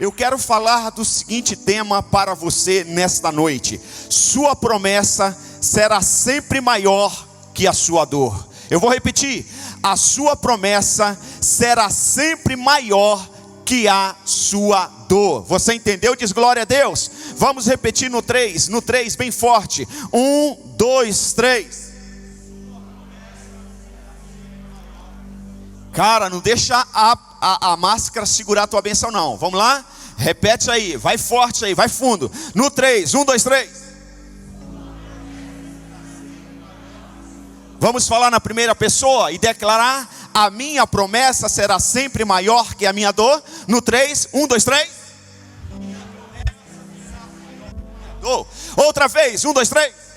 eu quero falar do seguinte tema para você nesta noite: sua promessa será sempre maior que a sua dor. Eu vou repetir: a sua promessa será sempre maior que a sua dor. Você entendeu? Diz glória a Deus. Vamos repetir no 3, bem forte. 1, 2, 3. Cara, não deixa a máscara segurar a tua bênção não. Vamos lá? Repete aí, vai forte aí, vai fundo. No 3, 1, 2, 3. Vamos falar na primeira pessoa e declarar: a minha promessa será sempre maior que a minha dor. No 3, 1, 2, 3. Outra vez, 1, 2, 3.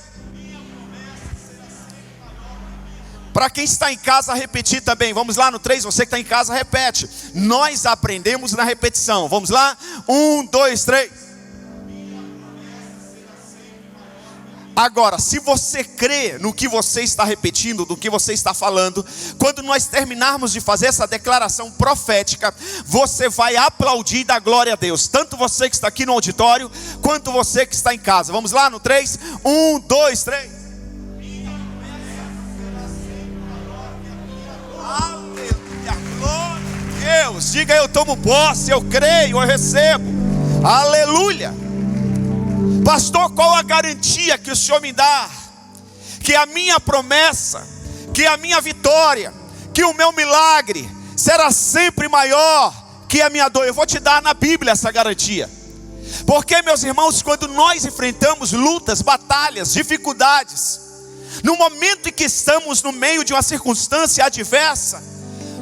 Para quem está em casa, repetir também. Vamos lá no 3, você que está em casa, repete. Nós aprendemos na repetição. Vamos lá? 1, 2, 3. Agora, se você crê no que você está repetindo, no que você está falando, quando nós terminarmos de fazer essa declaração profética, você vai aplaudir e dar glória a Deus. Tanto você que está aqui no auditório, quanto você que está em casa. Vamos lá no 3, 1, 2, 3. Aleluia, glória a Deus. Diga: eu tomo posse, eu creio, eu recebo. Aleluia. Pastor, qual a garantia que o Senhor me dá que a minha promessa, que a minha vitória, que o meu milagre será sempre maior que a minha dor? Eu vou te dar na Bíblia essa garantia. Porque, meus irmãos, quando nós enfrentamos lutas, batalhas, dificuldades, no momento em que estamos no meio de uma circunstância adversa,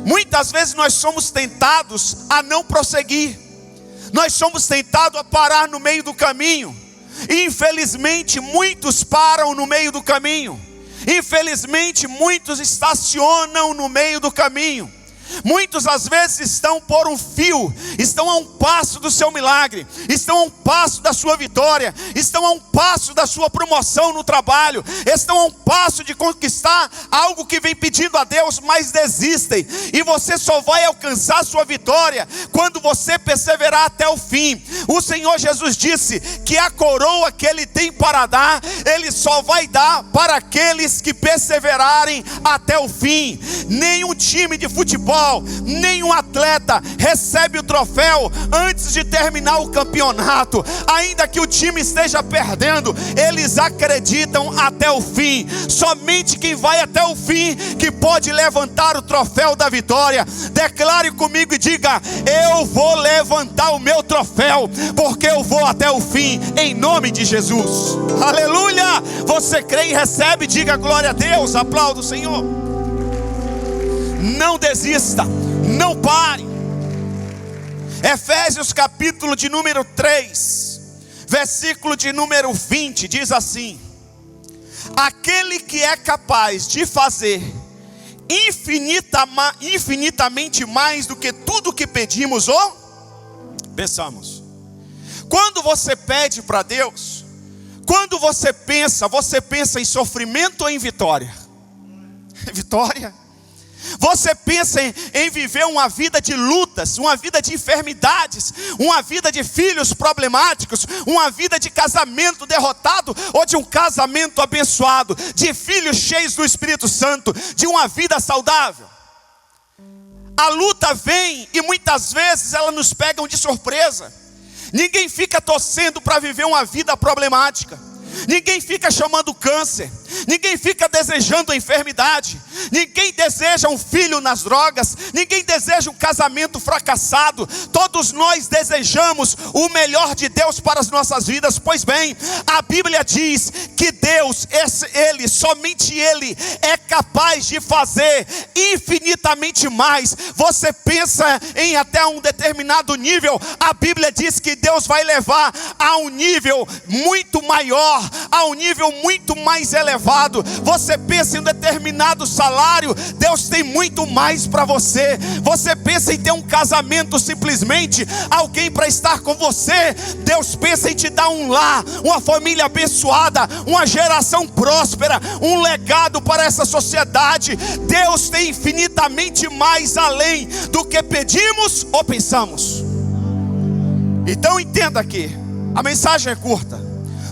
muitas vezes nós somos tentados a não prosseguir. Nós somos tentados a parar no meio do caminho. E infelizmente muitos param no meio do caminho. Infelizmente muitos estacionam no meio do caminho. Muitos às vezes estão por um fio, estão a um passo do seu milagre, estão a um passo da sua vitória, estão a um passo da sua promoção no trabalho, estão a um passo de conquistar algo que vem pedindo a Deus, mas desistem. E você só vai alcançar a sua vitória quando você perseverar até o fim. O Senhor Jesus disse que a coroa que Ele tem para dar, Ele só vai dar para aqueles que perseverarem até o fim. Nenhum time de futebol, nenhum atleta recebe o troféu antes de terminar o campeonato. Ainda que o time esteja perdendo, eles acreditam até o fim. Somente quem vai até o fim que pode levantar o troféu da vitória. Declare comigo e diga: eu vou levantar o meu troféu, porque eu vou até o fim, em nome de Jesus. Aleluia! Você crê e recebe, diga glória a Deus, aplauda o Senhor. Não desista, não pare. Efésios capítulo de número 3, versículo de número 20, diz assim: aquele que é capaz de fazer infinitamente mais do que tudo que pedimos ou pensamos. Quando você pede para Deus, quando você pensa em sofrimento ou em vitória? Vitória. Você pensa em viver uma vida de lutas, uma vida de enfermidades, uma vida de filhos problemáticos, uma vida de casamento derrotado ou de um casamento abençoado, de filhos cheios do Espírito Santo, de uma vida saudável? A luta vem e muitas vezes ela nos pega de surpresa. Ninguém fica torcendo para viver uma vida problemática. Ninguém fica chamando câncer, ninguém fica desejando a enfermidade, ninguém deseja um filho nas drogas, ninguém deseja um casamento fracassado. Todos nós desejamos o melhor de Deus para as nossas vidas. Pois bem, a Bíblia diz que Deus, somente Ele é capaz de fazer infinitamente mais. Você pensa em até um determinado nível, a Bíblia diz que Deus vai levar a um nível muito maior, a um nível muito mais elevado. Você pensa em um determinado salário, Deus tem muito mais para você. Você pensa em ter um casamento, simplesmente alguém para estar com você, Deus pensa em te dar um lar, uma família abençoada, uma geração próspera, um legado para essa sociedade. Deus tem infinitamente mais além do que pedimos ou pensamos. Então entenda aqui, a mensagem é curta.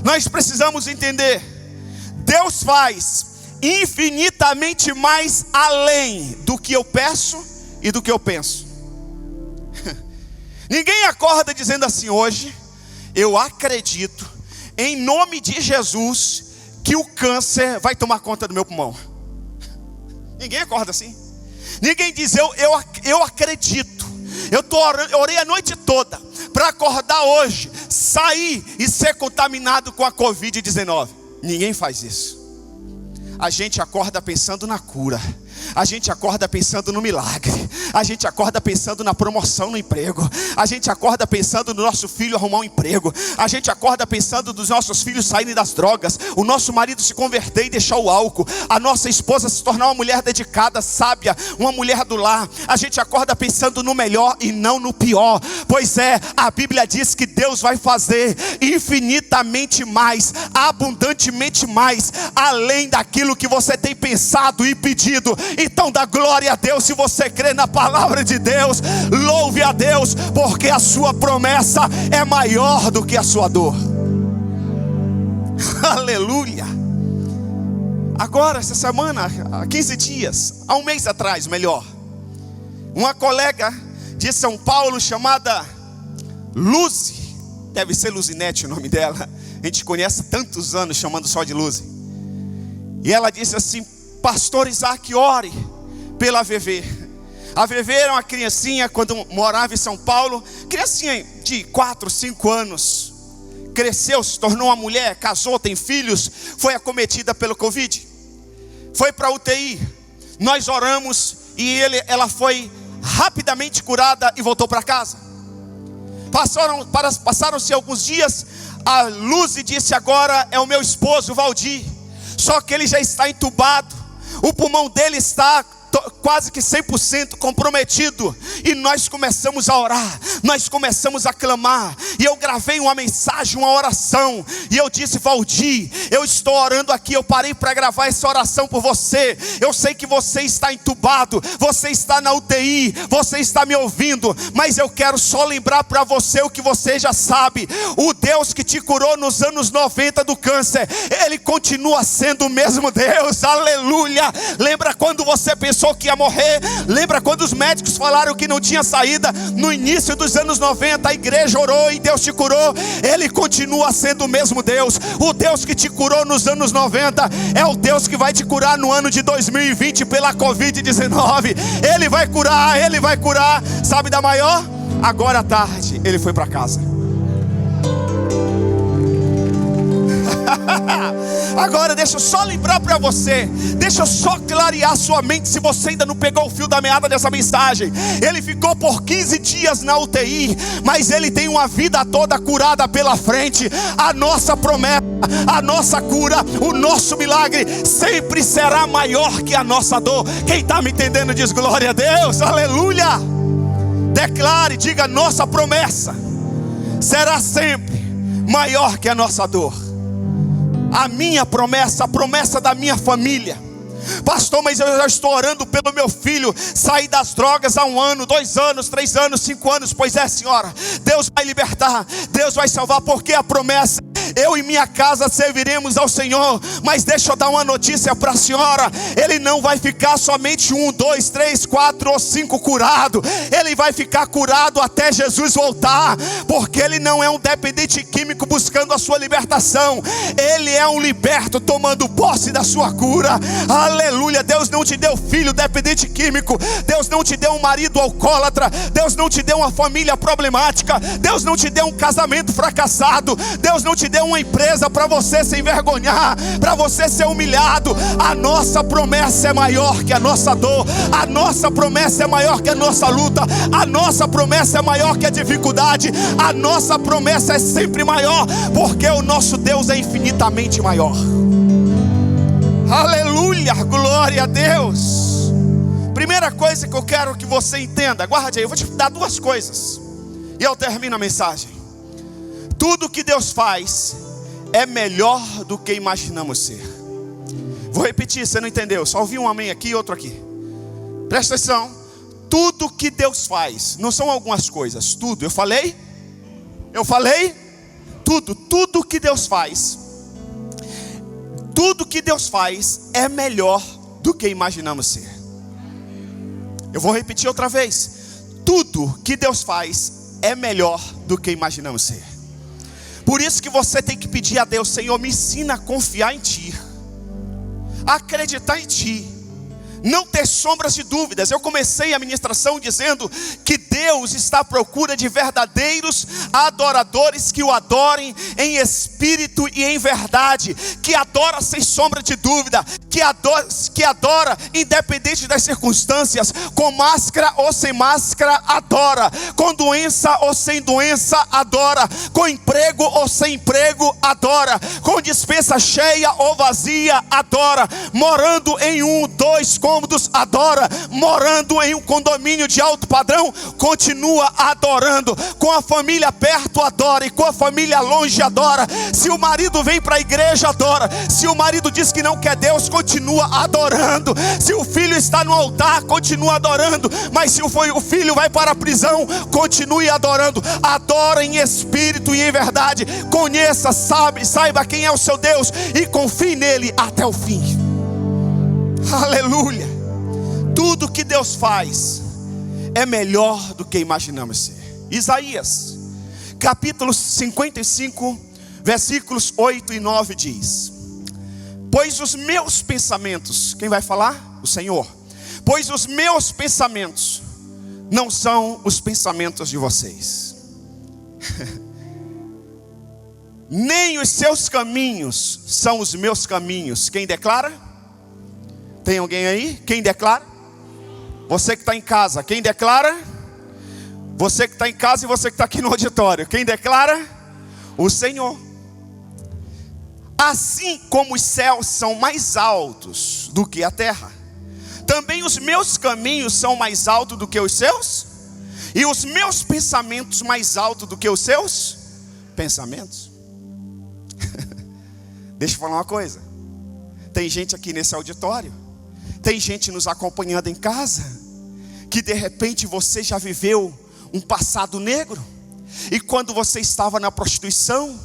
Nós precisamos entender: Deus faz infinitamente mais além do que eu peço e do que eu penso. Ninguém acorda dizendo assim: hoje eu acredito, em nome de Jesus, que o câncer vai tomar conta do meu pulmão. Ninguém acorda assim. Ninguém diz: eu acredito. Eu orei a noite toda para acordar hoje, sair e ser contaminado com a Covid-19. Ninguém faz isso. A gente acorda pensando na cura. A gente acorda pensando no milagre. A gente acorda pensando na promoção no emprego. A gente acorda pensando no nosso filho arrumar um emprego. A gente acorda pensando dos nossos filhos saírem das drogas, o nosso marido se converter e deixar o álcool, a nossa esposa se tornar uma mulher dedicada, sábia, uma mulher do lar. A gente acorda pensando no melhor e não no pior. Pois é, a Bíblia diz que Deus vai fazer infinitamente mais, abundantemente mais, além daquilo que você tem pensado e pedido. Então dá glória a Deus se você crê na palavra de Deus. Louve a Deus, porque a sua promessa é maior do que a sua dor. Aleluia. Agora, essa semana, há 15 dias, há um mês atrás, melhor, uma colega de São Paulo chamada Luzi, deve ser Luzinete o nome dela, a gente conhece há tantos anos chamando só de Luzi. E ela disse assim: pastor Isaac, ore pela VV. A VV era uma criancinha quando morava em São Paulo, criancinha de 4, 5 anos. Cresceu, se tornou uma mulher, casou, tem filhos, foi acometida pelo Covid. Foi para a UTI. Nós oramos e ela foi rapidamente curada e voltou para casa. Passaram-se alguns dias. A Luzi disse: agora é o meu esposo, Valdir. Só que ele já está entubado. O pulmão dele está quase que 100% comprometido. E nós começamos a orar, nós começamos a clamar. E eu gravei uma mensagem, uma oração. E eu disse: Valdir, eu estou orando aqui. Eu parei para gravar essa oração por você. Eu sei que você está entubado, você está na UTI, você está me ouvindo. Mas eu quero só lembrar para você o que você já sabe: o Deus que te curou nos anos 90 do câncer, Ele continua sendo o mesmo Deus. Aleluia. Lembra quando você pensou que ia morrer? Lembra quando os médicos falaram que não tinha saída? No início dos anos 90 a igreja orou e Deus te curou. Ele continua sendo o mesmo Deus. O Deus que te curou nos anos 90 é o Deus que vai te curar no ano de 2020 pela Covid-19. Ele vai curar, Ele vai curar. Sabe da maior? Agora à tarde ele foi para casa. Agora deixa eu só lembrar para você, deixa eu só clarear sua mente, se você ainda não pegou o fio da meada dessa mensagem. Ele ficou por 15 dias na UTI, mas ele tem uma vida toda curada pela frente. A nossa promessa, a nossa cura, o nosso milagre sempre será maior que a nossa dor. Quem está me entendendo diz glória a Deus. Aleluia. Declare, diga: nossa promessa será sempre maior que a nossa dor. A minha promessa, a promessa da minha família. Pastor, mas eu já estou orando pelo meu filho sair das drogas há 1 ano, 2 anos, 3 anos, 5 anos. Pois é, senhora, Deus vai libertar, Deus vai salvar, porque a promessa: eu e minha casa serviremos ao Senhor. Mas deixa eu dar uma notícia para a senhora: ele não vai ficar somente 1, 2, 3, 4 ou 5 curado. Ele vai ficar curado até Jesus voltar, porque ele não é um dependente químico buscando a sua libertação. Ele é um liberto tomando posse da sua cura. Aleluia. Deus não te deu filho dependente químico. Deus não te deu um marido alcoólatra. Deus não te deu uma família problemática. Deus não te deu um casamento fracassado. Deus não te deu uma empresa para você se envergonhar, para você ser humilhado. A nossa promessa é maior que a nossa dor. A nossa promessa é maior que a nossa luta. A nossa promessa é maior que a dificuldade. A nossa promessa é sempre maior, porque o nosso Deus é infinitamente maior. Aleluia, glória a Deus. Primeira coisa que eu quero que você entenda, guarde aí, eu vou te dar 2 coisas e eu termino a mensagem. Tudo que Deus faz é melhor do que imaginamos ser. Vou repetir, você não entendeu, só ouvi um amém aqui e outro aqui. Presta atenção. Tudo que Deus faz, não são algumas coisas, tudo. Eu falei Eu falei? Tudo que Deus faz. Tudo que Deus faz é melhor do que imaginamos ser. Eu vou repetir outra vez. Tudo que Deus faz é melhor do que imaginamos ser. Por isso que você tem que pedir a Deus: Senhor, me ensina a confiar em Ti, a acreditar em Ti, não ter sombras de dúvidas. Eu comecei a ministração dizendo que Deus está à procura de verdadeiros adoradores que o adorem em espírito e em verdade, que adora sem sombra de dúvida, que adora independente das circunstâncias, com máscara ou sem máscara, adora, com doença ou sem doença, adora, com emprego ou sem emprego, adora, com despensa cheia ou vazia, adora, morando em 1, 2 cômodos, adora, morando em um condomínio de alto padrão, continua adorando, com a família perto, adora, e com a família longe, adora. Se o marido vem para a igreja, adora. Se o marido diz que não quer Deus, continua adorando. Se o filho está no altar, continua adorando. Mas se o filho vai para a prisão, continue adorando. Adora em espírito e em verdade. Conheça, saiba quem é o seu Deus e confie nele até o fim. Aleluia. Tudo que Deus faz é melhor do que imaginamos ser. Isaías, capítulo 55, versículos 8 e 9 diz: pois os meus pensamentos, quem vai falar? O Senhor. Pois os meus pensamentos não são os pensamentos de vocês, nem os seus caminhos são os meus caminhos. Quem declara? Tem alguém aí? Quem declara? Você que está em casa, quem declara? Você que está em casa e você que está aqui no auditório, quem declara? O Senhor. Assim como os céus são mais altos do que a terra, também os meus caminhos são mais altos do que os seus, e os meus pensamentos mais altos do que os seus pensamentos. Deixa eu falar uma coisa. Tem gente aqui nesse auditório, tem gente nos acompanhando em casa, que de repente você já viveu um passado negro, e quando você estava na prostituição,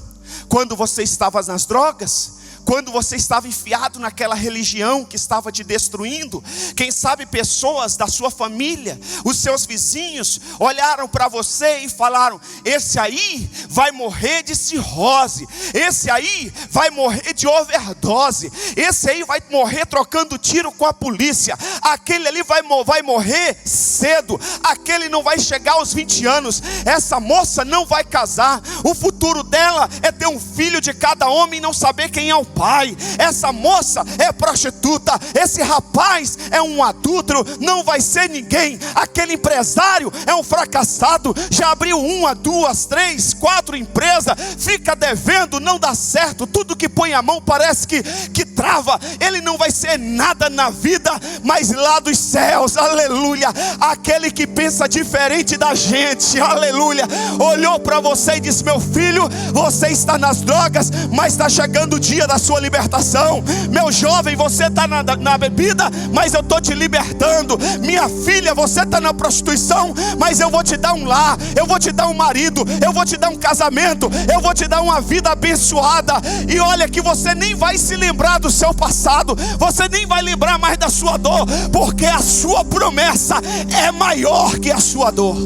quando você estava nas drogas, quando você estava enfiado naquela religião que estava te destruindo, quem sabe pessoas da sua família, os seus vizinhos, olharam para você e falaram: esse aí vai morrer de cirrose, esse aí vai morrer de overdose, esse aí vai morrer trocando tiro com a polícia, aquele ali vai morrer cedo, aquele não vai chegar aos 20 anos, essa moça não vai casar, o futuro dela é ter um filho de cada homem e não saber quem é o pai, essa moça é prostituta, esse rapaz é um adúltero, não vai ser ninguém, aquele empresário é um fracassado, já abriu 1, 2, 3, 4 empresas, fica devendo, não dá certo, tudo que põe a mão parece que trava, ele não vai ser nada na vida, mas lá dos céus, aleluia, aquele que pensa diferente da gente, aleluia, olhou para você e disse: meu filho, você está nas drogas, mas está chegando o dia da sua libertação. Meu jovem, você está na bebida, mas eu estou te libertando. Minha filha, você está na prostituição, mas eu vou te dar um lar, eu vou te dar um marido, eu vou te dar um casamento, eu vou te dar uma vida abençoada. E olha que você nem vai se lembrar do seu passado, você nem vai lembrar mais da sua dor, porque a sua promessa é maior que a sua dor.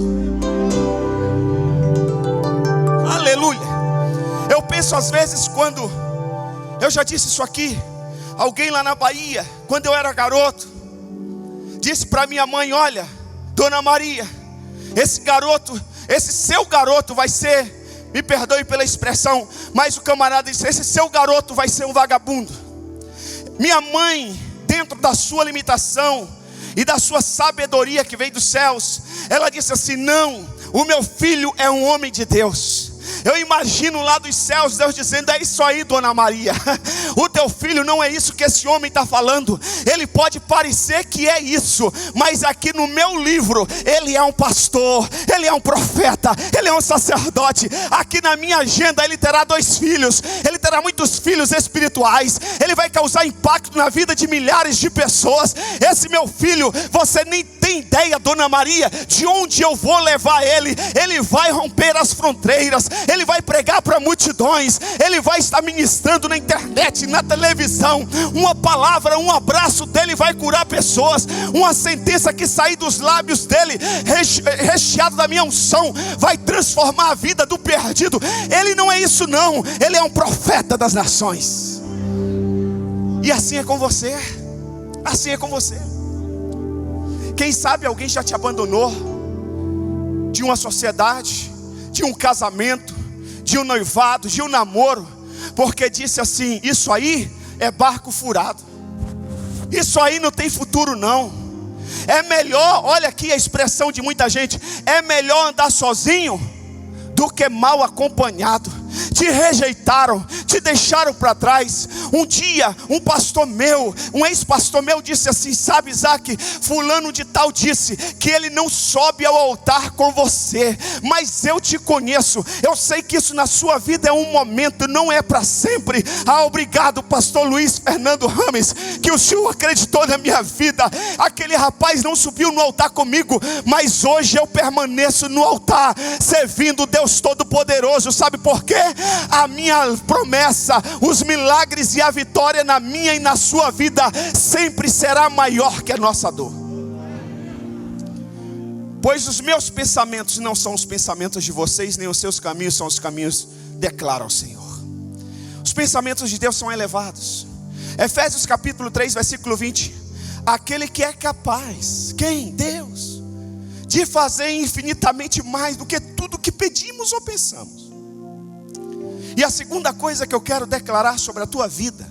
Aleluia. Eu penso às vezes, quando eu já disse isso aqui, alguém lá na Bahia, quando eu era garoto, disse para minha mãe: olha, Dona Maria, esse seu garoto vai ser, me perdoe pela expressão, mas o camarada disse: esse seu garoto vai ser um vagabundo. Minha mãe, dentro da sua limitação e da sua sabedoria que veio dos céus, ela disse assim: não, o meu filho é um homem de Deus. Eu imagino lá dos céus Deus dizendo: é isso aí, Dona Maria, o teu filho não é isso que esse homem está falando, ele pode parecer que é isso, mas aqui no meu livro ele é um pastor, ele é um profeta, ele é um sacerdote. Aqui na minha agenda ele terá 2 filhos, ele terá muitos filhos espirituais, ele vai causar impacto na vida de milhares de pessoas. Esse meu filho, você nem tem tem ideia, Dona Maria, de onde eu vou levar ele? Ele vai romper as fronteiras, ele vai pregar para multidões, ele vai estar ministrando na internet, na televisão. Uma palavra, um abraço dele vai curar pessoas. Uma sentença que sair dos lábios dele, recheado da minha unção, vai transformar a vida do perdido. Ele não é isso não, ele é um profeta das nações. E assim é com você, assim é com você. Quem sabe alguém já te abandonou de uma sociedade, de um casamento, de um noivado, de um namoro, porque disse assim: isso aí é barco furado, isso aí não tem futuro não. É melhor, olha aqui a expressão de muita gente, é melhor andar sozinho do que mal acompanhado. Te rejeitaram, te deixaram para trás. Um dia, um pastor meu, um ex-pastor meu disse assim: sabe, Isaac, fulano de tal disse que ele não sobe ao altar com você, mas eu te conheço, eu sei que isso na sua vida é um momento, não é para sempre. Ah, obrigado, pastor Luiz Fernando Rames, que o senhor acreditou na minha vida. Aquele rapaz não subiu no altar comigo, mas hoje eu permaneço no altar, servindo o Deus Todo-Poderoso. Sabe por quê? A minha promessa, os milagres e a vitória na minha e na sua vida sempre será maior que a nossa dor. Pois os meus pensamentos não são os pensamentos de vocês, nem os seus caminhos são os caminhos, declara o Senhor. Os pensamentos de Deus são elevados. Efésios capítulo 3, versículo 20. Aquele que é capaz, quem? Deus, de fazer infinitamente mais do que tudo que pedimos ou pensamos. E a segunda coisa que eu quero declarar sobre a tua vida: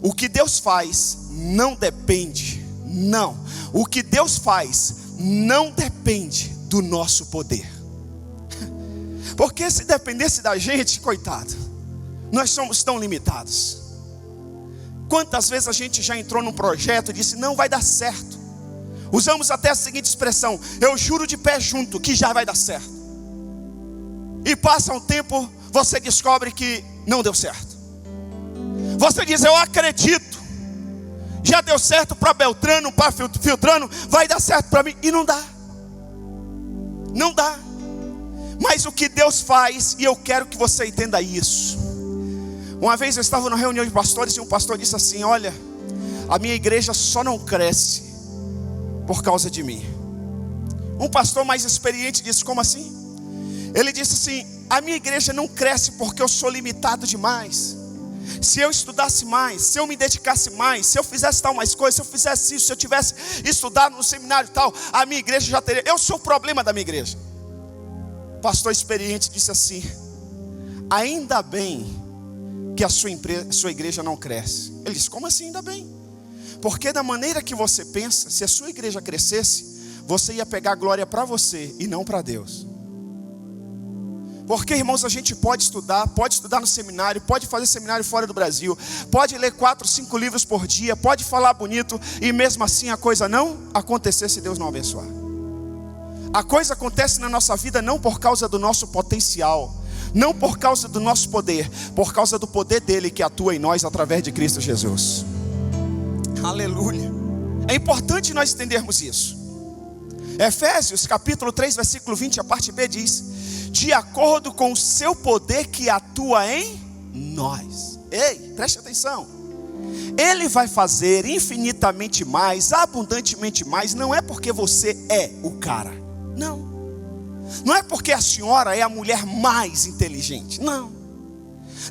o que Deus faz não depende, o que Deus faz não depende do nosso poder. Porque se dependesse da gente, coitado, nós somos tão limitados. Quantas vezes a gente já entrou num projeto e disse: não vai dar certo. Usamos até a seguinte expressão: eu juro de pé junto que já vai dar certo. E passa um tempo, você descobre que não deu certo. Você diz: eu acredito, já deu certo para Beltrano, para Filtrano, vai dar certo para mim. E não dá. Não dá. Mas o que Deus faz, e eu quero que você entenda isso. Uma vez eu estava numa reunião de pastores e um pastor disse assim: olha, a minha igreja só não cresce por causa de mim. Um pastor mais experiente disse: como assim? Ele disse assim: a minha igreja não cresce porque eu sou limitado demais. Se eu estudasse mais, se eu me dedicasse mais, se eu fizesse tal mais coisa, se eu fizesse isso, se eu tivesse estudado no seminário e tal, a minha igreja já teria. Eu sou o problema da minha igreja. O pastor experiente disse assim: ainda bem que a sua igreja não cresce. Ele disse: como assim ainda bem? Porque da maneira que você pensa, se a sua igreja crescesse, você ia pegar glória para você e não para Deus. Porque, irmãos, a gente pode estudar no seminário, pode fazer seminário fora do Brasil, pode ler 4, 5 livros por dia, pode falar bonito, e mesmo assim a coisa não acontecer se Deus não abençoar. A coisa acontece na nossa vida não por causa do nosso potencial, não por causa do nosso poder, por causa do poder dele que atua em nós através de Cristo Jesus. Aleluia. É importante nós entendermos isso. Efésios capítulo 3, versículo 20, a parte B diz: de acordo com o seu poder que atua em nós. Ei, preste atenção. Ele vai fazer infinitamente mais, abundantemente mais. Não é porque você é o cara, não é porque a senhora é a mulher mais inteligente, não.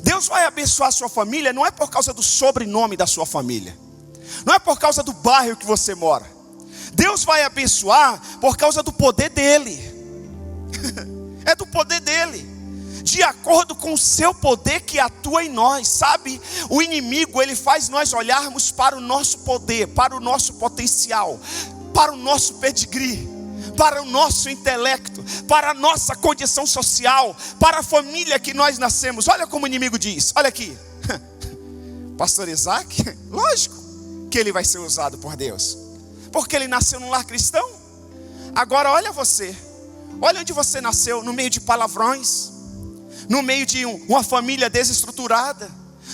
Deus vai abençoar a sua família, não é por causa do sobrenome da sua família, não é por causa do bairro que você mora. Deus vai abençoar por causa do poder dele. É do poder dele, de acordo com o seu poder que atua em nós. Sabe, o inimigo, ele faz nós olharmos para o nosso poder, para o nosso potencial, para o nosso pedigree, para o nosso intelecto, para a nossa condição social, para a família que nós nascemos. Olha como o inimigo diz, olha aqui: pastor Isaac, lógico que ele vai ser usado por Deus, porque ele nasceu num lar cristão. Agora olha você, olha onde você nasceu, no meio de palavrões, no meio de uma família desestruturada,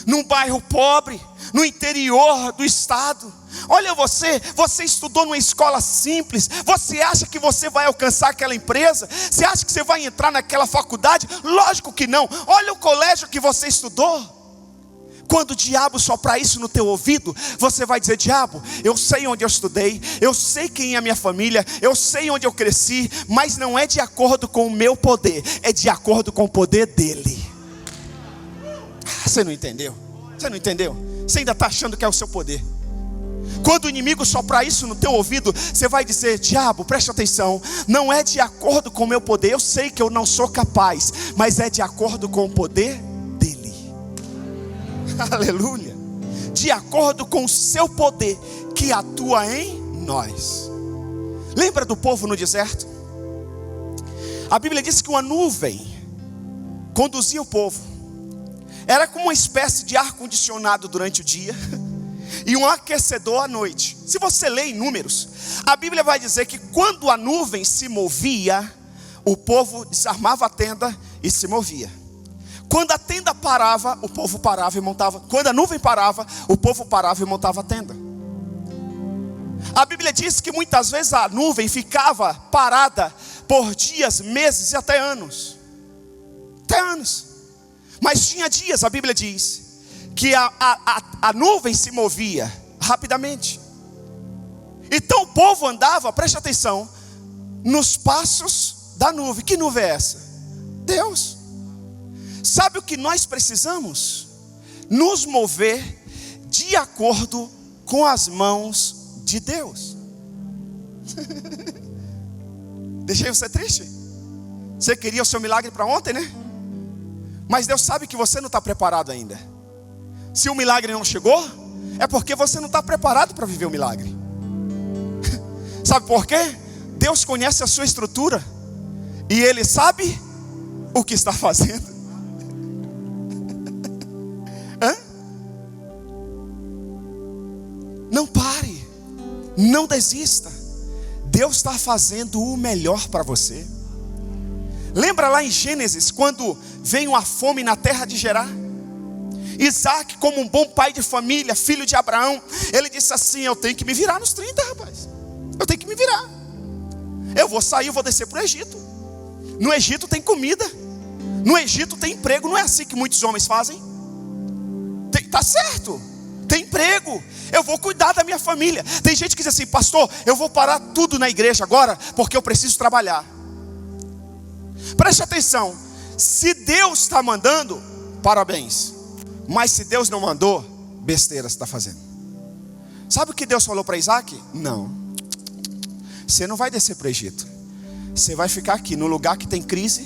num bairro pobre, no interior do estado, Olha você estudou numa escola simples, você acha que você vai alcançar aquela empresa? Você acha que você vai entrar naquela faculdade? Lógico que não. Olha o colégio que você estudou. Quando o diabo soprar isso no teu ouvido, você vai dizer: diabo, eu sei onde eu estudei, eu sei quem é a minha família, eu sei onde eu cresci, mas não é de acordo com o meu poder, é de acordo com o poder dele. Você não entendeu? Você não entendeu? Você ainda está achando que é o seu poder. Quando o inimigo soprar isso no teu ouvido, você vai dizer: diabo, preste atenção, não é de acordo com o meu poder, eu sei que eu não sou capaz, mas é de acordo com o poder dele. Aleluia. De acordo com o seu poder que atua em nós. Lembra do povo no deserto? A Bíblia diz que uma nuvem conduzia o povo. Era como uma espécie de ar-condicionado durante o dia e um aquecedor à noite. Se você lê em Números, a Bíblia vai dizer que quando a nuvem se movia, o povo desarmava a tenda e se movia. Quando a tenda parava, o povo parava e montava. Quando a nuvem parava, o povo parava e montava a tenda. A Bíblia diz que muitas vezes a nuvem ficava parada por dias, meses e até anos. Até anos. Mas tinha dias, a Bíblia diz, que a nuvem se movia rapidamente. Então o povo andava, preste atenção, nos passos da nuvem. Que nuvem é essa? Deus. Sabe o que nós precisamos? Nos mover de acordo com as mãos de Deus. Deixei você triste? Você queria o seu milagre para ontem, né? Mas Deus sabe que você não está preparado ainda. Se o milagre não chegou, é porque você não está preparado para viver o milagre. Sabe por quê? Deus conhece a sua estrutura e Ele sabe o que está fazendo. Não pare, não desista. Deus está fazendo o melhor para você. Lembra lá em Gênesis, quando veio a fome na terra de Gerar? Isaac, como um bom pai de família, filho de Abraão, ele disse assim: eu tenho que me virar nos 30, rapaz. Eu tenho que me virar. Eu vou sair, eu vou descer para o Egito. No Egito tem comida, no Egito tem emprego. Não é assim que muitos homens fazem? Tá certo, tem emprego. Eu vou cuidar da minha família. Tem gente que diz assim: pastor, eu vou parar tudo na igreja agora, porque eu preciso trabalhar. Preste atenção. Se Deus está mandando, parabéns. Mas se Deus não mandou, besteira você está fazendo. Sabe o que Deus falou para Isaac? Não, você não vai descer para o Egito. Você vai ficar aqui no lugar que tem crise,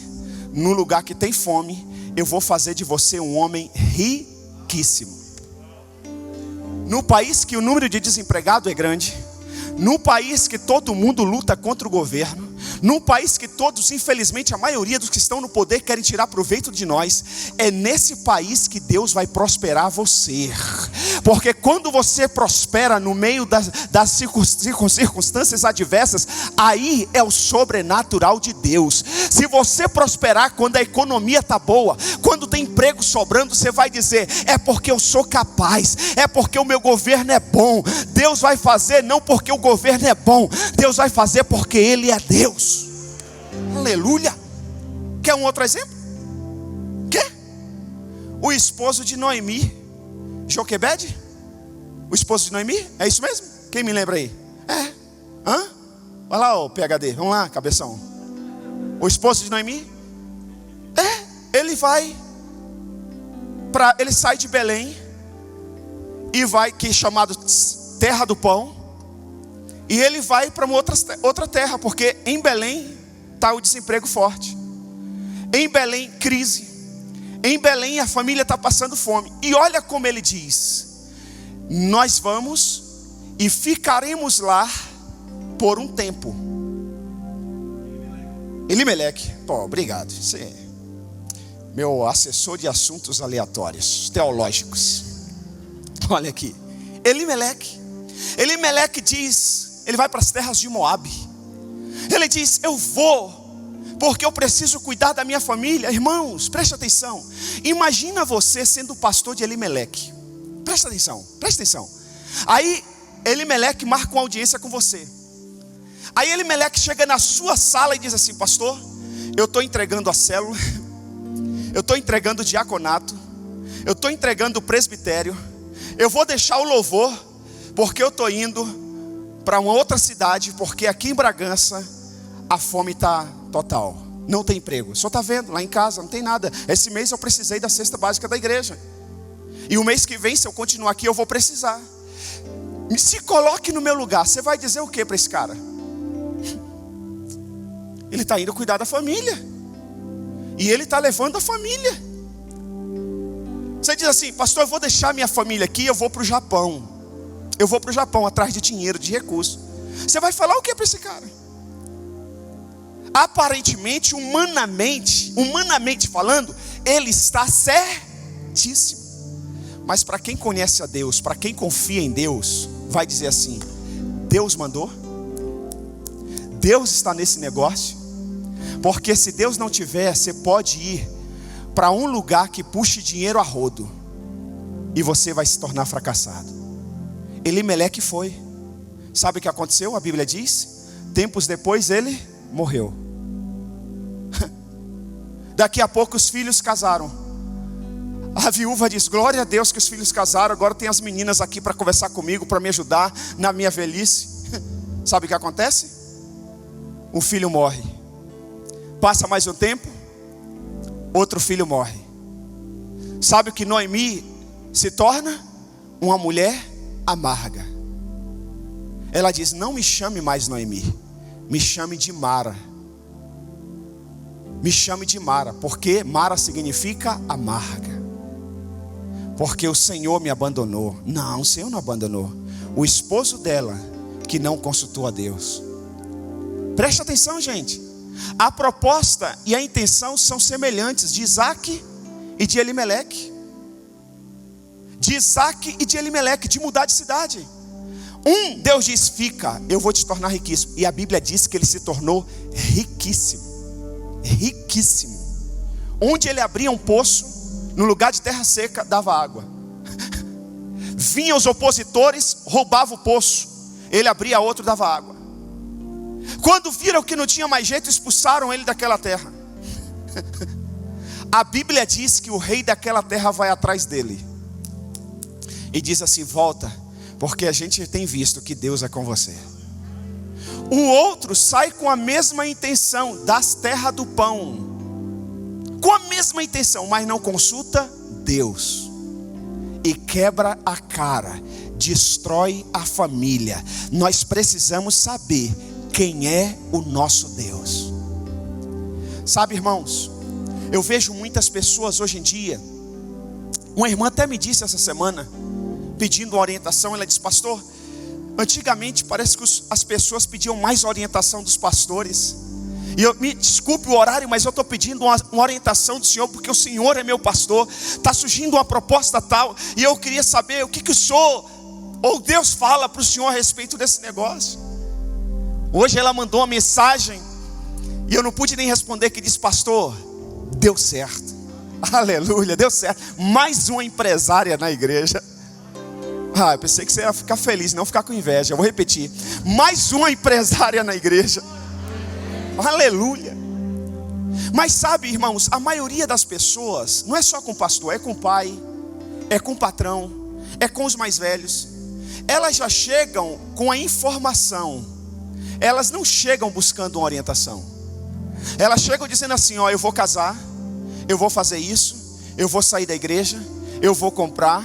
no lugar que tem fome. Eu vou fazer de você um homem riquíssimo. No país que o número de desempregado é grande, no país que todo mundo luta contra o governo, num país que todos, infelizmente, a maioria dos que estão no poder querem tirar proveito de nós, é nesse país que Deus vai prosperar você. Porque quando você prospera no meio das circunstâncias adversas, aí é o sobrenatural de Deus. Se você prosperar quando a economia está boa, quando tem emprego sobrando, você vai dizer: é porque eu sou capaz, é porque o meu governo é bom. Deus vai fazer não porque o governo é bom, Deus vai fazer porque Ele é Deus. Aleluia. Quer um outro exemplo? Quer? O esposo de Noemi, Joquebede, o esposo de Noemi, é isso mesmo? Quem me lembra aí? É. Vai lá, ô PhD, vamos lá, cabeção. O esposo de Noemi, ele vai ele sai de Belém e vai, que é chamado Terra do Pão, e ele vai para uma outra terra, porque em Belém está o desemprego forte, em Belém crise, em Belém a família está passando fome. E olha como ele diz: nós vamos e ficaremos lá por um tempo. Elimeleque, pô, obrigado. Você é meu assessor de assuntos aleatórios, teológicos. Olha aqui, Elimeleque diz, ele vai para as terras de Moabe. Ele diz: eu vou, porque eu preciso cuidar da minha família. Irmãos, preste atenção. Imagina você sendo pastor de Elimeleque. Presta atenção. Aí Elimeleque marca uma audiência com você. Aí Elimeleque chega na sua sala e diz assim: pastor, eu estou entregando a célula, eu estou entregando o diaconato, eu estou entregando o presbitério, eu vou deixar o louvor, porque eu estou indo para uma outra cidade, porque aqui em Bragança a fome está total, não tem emprego. O senhor está vendo, lá em casa não tem nada. Esse mês eu precisei da cesta básica da igreja, e o mês que vem, se eu continuar aqui, eu vou precisar. Se coloque no meu lugar. Você vai dizer o que para esse cara? Ele está indo cuidar da família, e ele está levando a família. Você diz assim: pastor, eu vou deixar minha família aqui, eu vou para o Japão. Eu vou para o Japão atrás de dinheiro, de recursos. Você vai falar o que para esse cara? Aparentemente, humanamente falando, ele está certíssimo. Mas para quem conhece a Deus, para quem confia em Deus, vai dizer assim: Deus mandou, Deus está nesse negócio. Porque se Deus não tiver, você pode ir para um lugar que puxe dinheiro a rodo, e você vai se tornar fracassado. Elimeleque foi. Sabe o que aconteceu? A Bíblia diz: tempos depois ele morreu. Daqui a pouco os filhos casaram. A viúva diz: glória a Deus que os filhos casaram, agora tem as meninas aqui para conversar comigo, para me ajudar na minha velhice. Sabe o que acontece? Um filho morre. Passa mais um tempo, outro filho morre. Sabe o que Noemi se torna? Uma mulher amarga. Ela diz: não me chame mais Noemi, me chame de Mara. Me chame de Mara, porque Mara significa amarga. Porque o Senhor me abandonou. Não, o Senhor não abandonou. O esposo dela que não consultou a Deus. Preste atenção, gente. A proposta e a intenção são semelhantes, de Isaac e de Elimeleque. De Isaac e de Elimeleque, de mudar de cidade. Deus diz: fica, eu vou te tornar riquíssimo. E a Bíblia diz que ele se tornou riquíssimo. Riquíssimo. Onde ele abria um poço, no lugar de terra seca, dava água. Vinham os opositores, roubava o poço, ele abria outro, dava água. Quando viram que não tinha mais jeito, expulsaram ele daquela terra. A Bíblia diz que o rei daquela terra vai atrás dele e diz assim: volta, porque a gente tem visto que Deus é com você. O outro sai com a mesma intenção, das terras do pão, com a mesma intenção, mas não consulta Deus, e quebra a cara, destrói a família. Nós precisamos saber quem é o nosso Deus. Sabe, irmãos, eu vejo muitas pessoas hoje em dia. Uma irmã até me disse essa semana, pedindo uma orientação. Ela disse: pastor, antigamente parece que as pessoas pediam mais orientação dos pastores. E me desculpe o horário, mas eu estou pedindo uma orientação do Senhor, porque o Senhor é meu pastor. Está surgindo uma proposta tal, e eu queria saber o que o Senhor, ou Deus, fala para o Senhor a respeito desse negócio. Hoje ela mandou uma mensagem, e eu não pude nem responder, que diz: pastor, deu certo. Aleluia, deu certo. Mais uma empresária na igreja. Eu pensei que você ia ficar feliz, não ficar com inveja. Eu vou repetir: mais uma empresária na igreja. Aleluia. Mas sabe, irmãos, a maioria das pessoas não é só com o pastor, é com o pai, é com o patrão, é com os mais velhos. Elas já chegam com a informação, elas não chegam buscando uma orientação. Elas chegam dizendo assim: ó, eu vou casar, eu vou fazer isso, eu vou sair da igreja, eu vou comprar,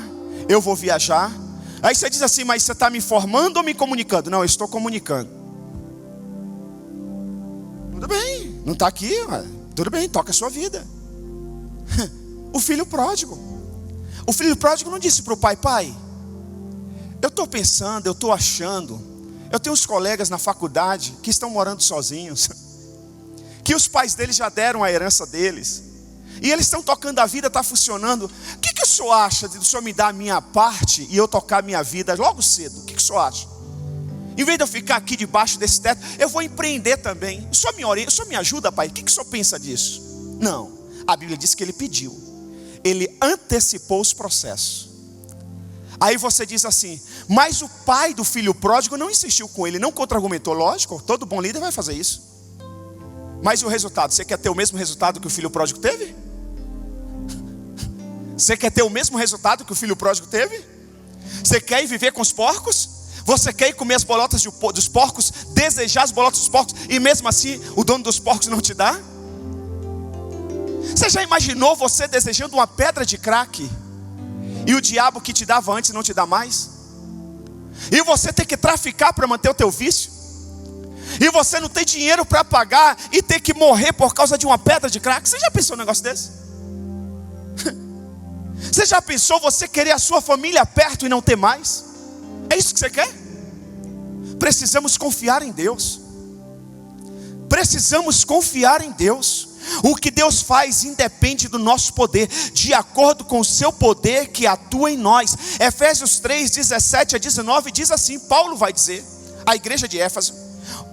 eu vou viajar. Aí você diz assim: mas você está me informando ou me comunicando? Não, eu estou comunicando. Tudo bem, não está aqui, tudo bem, toca a sua vida. O filho pródigo não disse para o pai: pai, eu estou pensando, eu estou achando, eu tenho uns colegas na faculdade que estão morando sozinhos, que os pais deles já deram a herança deles, e eles estão tocando a vida, está funcionando. O que o senhor acha de o senhor me dar a minha parte e eu tocar a minha vida logo cedo? O que o senhor acha? Em vez de eu ficar aqui debaixo desse teto, eu vou empreender também. O senhor me orienta, o senhor me ajuda, pai? O que o senhor pensa disso? Não, a Bíblia diz que ele pediu, ele antecipou os processos. Aí você diz assim: mas o pai do filho pródigo não insistiu com ele, não contra-argumentou. Lógico, todo bom líder vai fazer isso. Mas e o resultado? Você quer ter o mesmo resultado que o filho pródigo teve? Você quer ter o mesmo resultado que o filho pródigo teve? Você quer ir viver com os porcos? Você quer ir comer as bolotas dos porcos, desejar as bolotas dos porcos, e mesmo assim o dono dos porcos não te dá? Você já imaginou você desejando uma pedra de crack, e o diabo que te dava antes não te dá mais? E você tem que traficar para manter o teu vício? E você não tem dinheiro para pagar e ter que morrer por causa de uma pedra de crack? Você já pensou num negócio desse? Você já pensou você querer a sua família perto e não ter mais? É isso que você quer? Precisamos confiar em Deus. Precisamos confiar em Deus. O que Deus faz independe do nosso poder, de acordo com o seu poder que atua em nós. Efésios 3, 17 a 19 diz assim, Paulo vai dizer à igreja de Éfeso: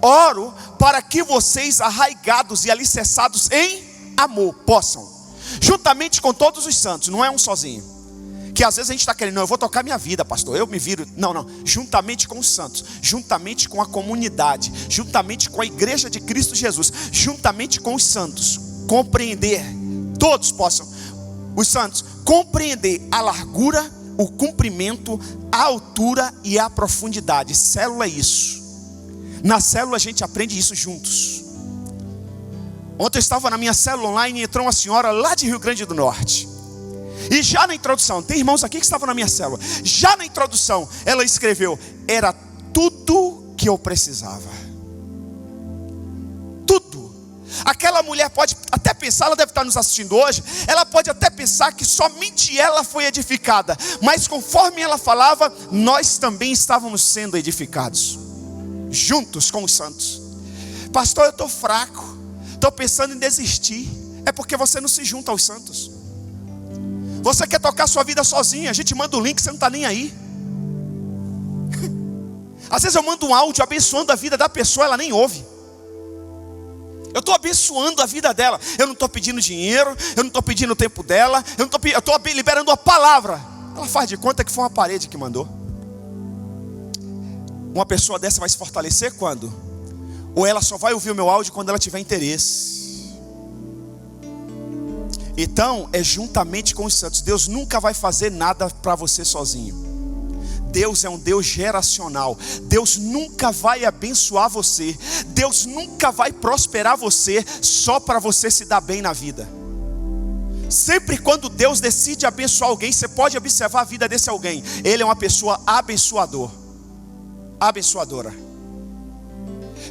oro para que vocês, arraigados e alicerçados em amor, possam, juntamente com todos os santos, não é um sozinho, que às vezes a gente está querendo, não, eu vou tocar minha vida, pastor, eu me viro. Não, juntamente com os santos, juntamente com a comunidade, juntamente com a igreja de Cristo Jesus, juntamente com os santos, compreender, todos possam, os santos, compreender a largura, o comprimento, a altura e a profundidade. Célula é isso. Na célula a gente aprende isso juntos. Ontem eu estava na minha célula online e entrou uma senhora lá de Rio Grande do Norte. E já na introdução, tem irmãos aqui que estavam na minha célula. Já na introdução, ela escreveu: era tudo que eu precisava. Tudo. Aquela mulher pode até pensar, ela deve estar nos assistindo hoje, ela pode até pensar que somente ela foi edificada. Mas conforme ela falava, nós também estávamos sendo edificados, juntos com os santos. Pastor, eu estou fraco, estou pensando em desistir. É porque você não se junta aos santos. Você quer tocar sua vida sozinho, a gente manda o link, você não está nem aí. Às vezes eu mando um áudio abençoando a vida da pessoa, ela nem ouve. Eu estou abençoando a vida dela. Eu não estou pedindo dinheiro, eu não estou pedindo o tempo dela, eu estou liberando a palavra. Ela faz de conta que foi uma parede que mandou. Uma pessoa dessa vai se fortalecer quando? Ou ela só vai ouvir o meu áudio quando ela tiver interesse. Então é juntamente com os santos. Deus nunca vai fazer nada para você sozinho. Deus é um Deus geracional. Deus nunca vai abençoar você. Deus nunca vai prosperar você só para você se dar bem na vida. Sempre quando Deus decide abençoar alguém, você pode observar a vida desse alguém. Ele é uma pessoa abençoadora.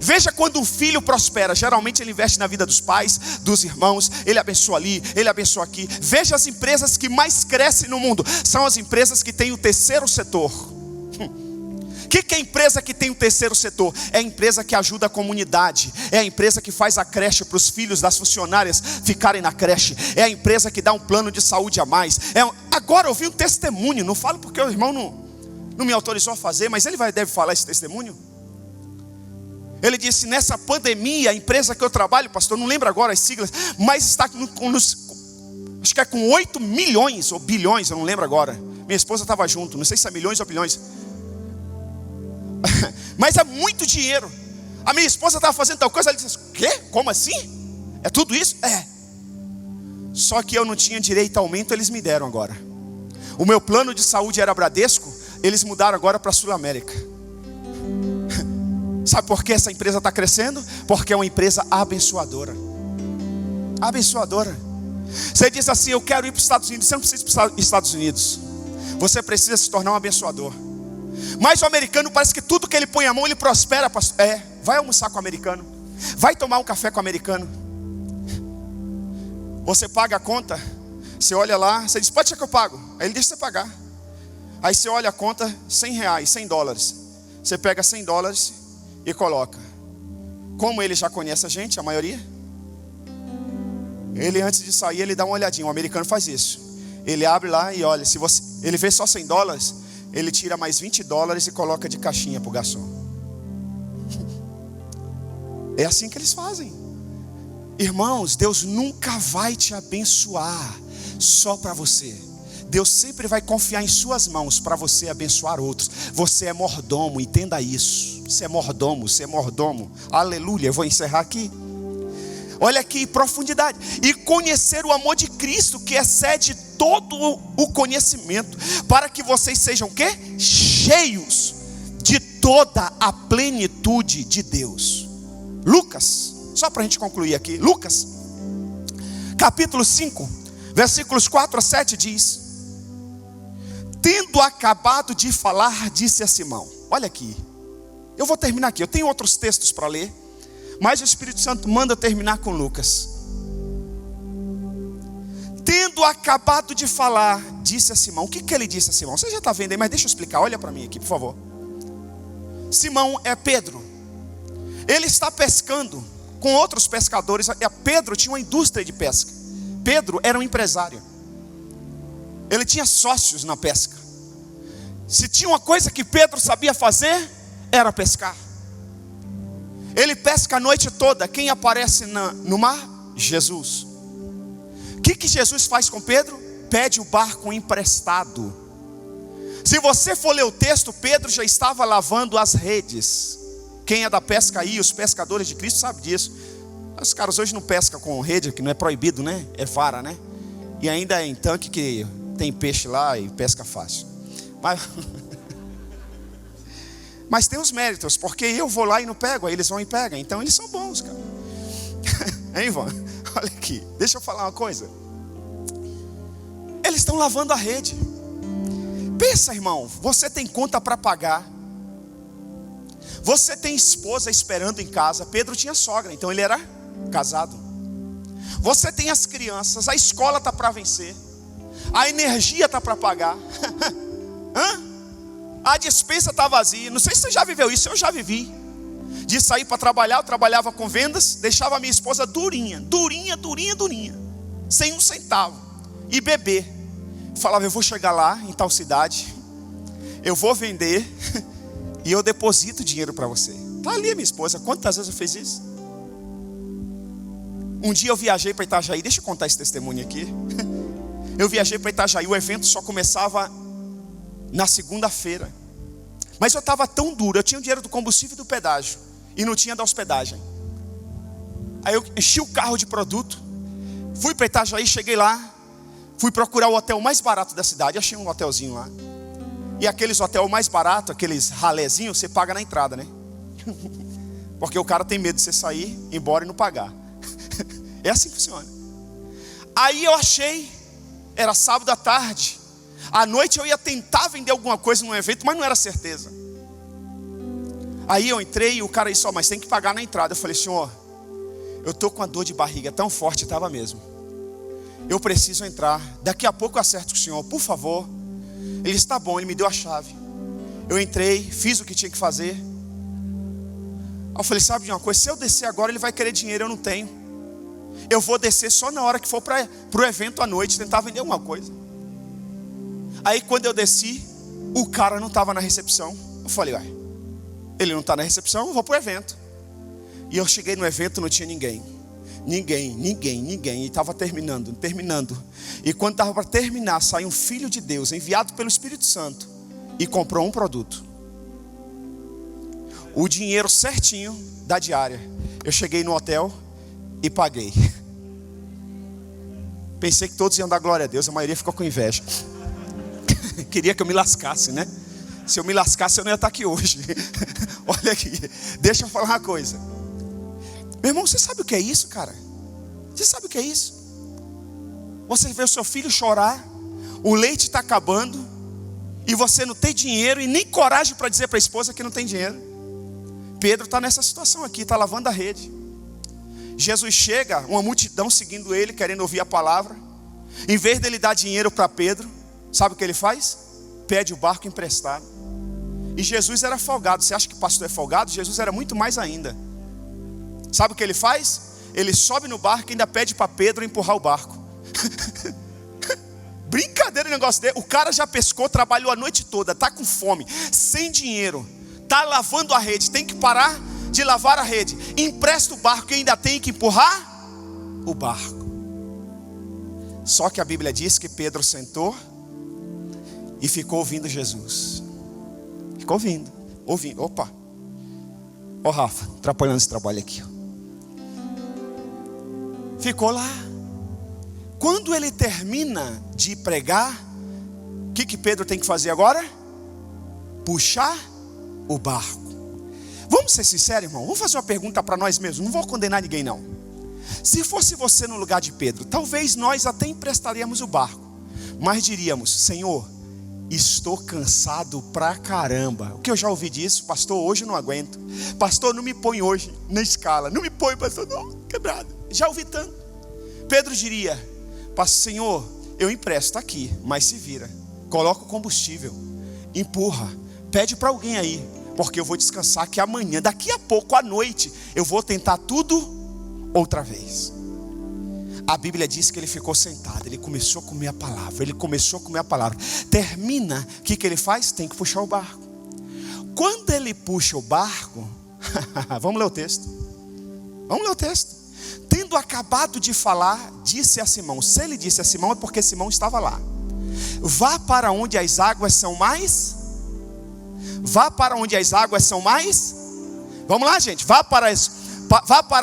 Veja quando um filho prospera, geralmente ele investe na vida dos pais, dos irmãos, ele abençoa ali, ele abençoa aqui. Veja as empresas que mais crescem no mundo, são as empresas que têm o terceiro setor. O que é a empresa que tem o terceiro setor? É a empresa que ajuda a comunidade, é a empresa que faz a creche para os filhos das funcionárias ficarem na creche, é a empresa que dá um plano de saúde a mais. Agora eu vi um testemunho, não falo porque o irmão não me autorizou a fazer, mas ele deve falar esse testemunho. Ele disse: nessa pandemia, a empresa que eu trabalho, pastor, não lembro agora as siglas, mas está acho que é com 8 milhões ou bilhões, eu não lembro agora. Minha esposa estava junto, não sei se é milhões ou bilhões. Mas é muito dinheiro. A minha esposa estava fazendo tal coisa, ela disse: quê? Como assim? É tudo isso? É. Só que eu não tinha direito a aumento, eles me deram agora. O meu plano de saúde era Bradesco, eles mudaram agora para a Sul América. Sabe por que essa empresa está crescendo? Porque é uma empresa abençoadora. Abençoadora. Você diz assim: eu quero ir para os Estados Unidos. Você não precisa ir para os Estados Unidos. Você precisa se tornar um abençoador. Mas o americano parece que tudo que ele põe a mão ele prospera. Vai almoçar com o americano, vai tomar um café com o americano. Você paga a conta, você olha lá, você diz: pode ser que eu pago. Aí ele deixa você pagar. Aí você olha a conta, R$100, $100. Você pega $100 e coloca. Como ele já conhece a gente, a maioria, ele antes de sair ele dá uma olhadinha. O americano faz isso. Ele abre lá e olha. Se ele vê só $100, ele tira mais $20 e coloca de caixinha para o garçom. É assim que eles fazem. Irmãos, Deus nunca vai te abençoar só para você. Deus sempre vai confiar em suas mãos para você abençoar outros. Você é mordomo, entenda isso. Você é mordomo, você é mordomo. Aleluia, eu vou encerrar aqui. Olha que profundidade. E conhecer o amor de Cristo, que excede todo o conhecimento, para que vocês sejam o quê? Cheios de toda a plenitude de Deus. Lucas, só para a gente concluir aqui, Lucas, capítulo 5, versículos 4 a 7 diz: tendo acabado de falar, disse a Simão. Olha aqui, eu vou terminar aqui, eu tenho outros textos para ler, mas o Espírito Santo manda terminar com Lucas. Tendo acabado de falar, disse a Simão. O que ele disse a Simão? Você já está vendo aí, mas deixa eu explicar, olha para mim aqui, por favor. Simão é Pedro. Ele está pescando com outros pescadores. Pedro tinha uma indústria de pesca. Pedro era um empresário. Ele tinha sócios na pesca. Se tinha uma coisa que Pedro sabia fazer, era pescar. Ele pesca a noite toda. Quem aparece no mar? Jesus. O que Jesus faz com Pedro? Pede o barco emprestado. Se você for ler o texto, Pedro já estava lavando as redes. Quem é da pesca aí, os pescadores de Cristo sabe disso. Os caras hoje não pescam com rede, que não é proibido, né? É vara, né? E ainda é em tanque que tem peixe lá e pesca fácil. Mas tem os méritos, porque eu vou lá e não pego, aí eles vão e pegam. Então eles são bons, cara. Hein, Ivan? Olha aqui, deixa eu falar uma coisa. Eles estão lavando a rede. Pensa, irmão, você tem conta para pagar. Você tem esposa esperando em casa. Pedro tinha sogra, então ele era casado. Você tem as crianças, a escola está para vencer, a energia está para pagar. A despensa está vazia. Não sei se você já viveu isso, eu já vivi. De sair para trabalhar, eu trabalhava com vendas, deixava a minha esposa durinha, sem um centavo, e beber. Falava, eu vou chegar lá em tal cidade, eu vou vender e eu deposito dinheiro para você. Está ali a minha esposa. Quantas vezes eu fiz isso? Um dia eu viajei para Itajaí. Deixa eu contar esse testemunho aqui. Eu viajei para Itajaí. O evento só começava na segunda-feira. Mas eu estava tão duro. Eu tinha o dinheiro do combustível e do pedágio, e não tinha da hospedagem. Aí eu enchi o carro de produto, fui para Itajaí, cheguei lá, fui procurar o hotel mais barato da cidade. Achei um hotelzinho lá. E aqueles hotel mais barato, aqueles ralezinhos, você paga na entrada, né? Porque o cara tem medo de você sair, ir embora e não pagar. É assim que funciona. Aí eu achei, era sábado à tarde. À noite eu ia tentar vender alguma coisa num evento, mas não era certeza. Aí eu entrei e o cara disse, mas tem que pagar na entrada. Eu falei, senhor, eu estou com a dor de barriga tão forte, estava mesmo. Eu preciso entrar, daqui a pouco eu acerto com o senhor, por favor. Ele disse, tá bom, ele me deu a chave. Eu entrei, fiz o que tinha que fazer. Aí eu falei, sabe de uma coisa, se eu descer agora ele vai querer dinheiro, eu não tenho. Eu vou descer só na hora que for para o evento à noite, tentar vender alguma coisa. Aí quando eu desci, o cara não estava na recepção. Eu falei, ele não está na recepção, eu vou para o evento. E eu cheguei no evento, não tinha ninguém. E estava terminando. E quando estava para terminar, saiu um filho de Deus, enviado pelo Espírito Santo, e comprou um produto. O dinheiro certinho da diária. Eu cheguei no hotel e paguei. Pensei que todos iam dar glória a Deus, a maioria ficou com inveja. Queria que eu me lascasse, né? Se eu me lascasse, eu não ia estar aqui hoje. Olha aqui, deixa eu falar uma coisa. Meu irmão, você sabe o que é isso, cara? Você sabe o que é isso? Você vê o seu filho chorar, o leite está acabando, e você não tem dinheiro e nem coragem para dizer para a esposa que não tem dinheiro. Pedro está nessa situação aqui, está lavando a rede. Jesus chega, uma multidão seguindo ele, querendo ouvir a palavra. Em vez dele dar dinheiro para Pedro, sabe o que ele faz? Pede o barco emprestado. E Jesus era folgado. Você acha que pastor é folgado? Jesus era muito mais ainda. Sabe o que ele faz? Ele sobe no barco e ainda pede para Pedro empurrar o barco. Brincadeira o negócio dele. O cara já pescou, trabalhou a noite toda, está com fome, sem dinheiro, está lavando a rede, tem que parar de lavar a rede, empresta o barco e ainda tem que empurrar o barco. Só que a Bíblia diz que Pedro sentou e ficou ouvindo Jesus. Ficou ouvindo. Opa. Ó Rafa, atrapalhando esse trabalho aqui. Ficou lá. Quando ele termina de pregar, o que Pedro tem que fazer agora? Puxar o barco. Vamos ser sinceros, irmão. Vamos fazer uma pergunta para nós mesmos. Não vou condenar ninguém, não. Se fosse você no lugar de Pedro, talvez nós até emprestaríamos o barco, mas diríamos: Senhor, estou cansado pra caramba. O que eu já ouvi disso? Pastor, hoje eu não aguento. Pastor, não me põe hoje na escala. Não me põe, pastor, não, quebrado. Já ouvi tanto. Pedro diria: Pastor, Senhor, eu empresto aqui, mas se vira. Coloca o combustível, empurra, pede para alguém aí, porque eu vou descansar que amanhã, daqui a pouco à noite, eu vou tentar tudo outra vez. A Bíblia diz que ele ficou sentado, ele começou a comer a palavra, termina, o que ele faz? Tem que puxar o barco. Quando ele puxa o barco, vamos ler o texto. Tendo acabado de falar, disse a Simão. Se ele disse a Simão, é porque Simão estava lá. Vá para onde as águas são mais. Vamos lá, gente. Vá para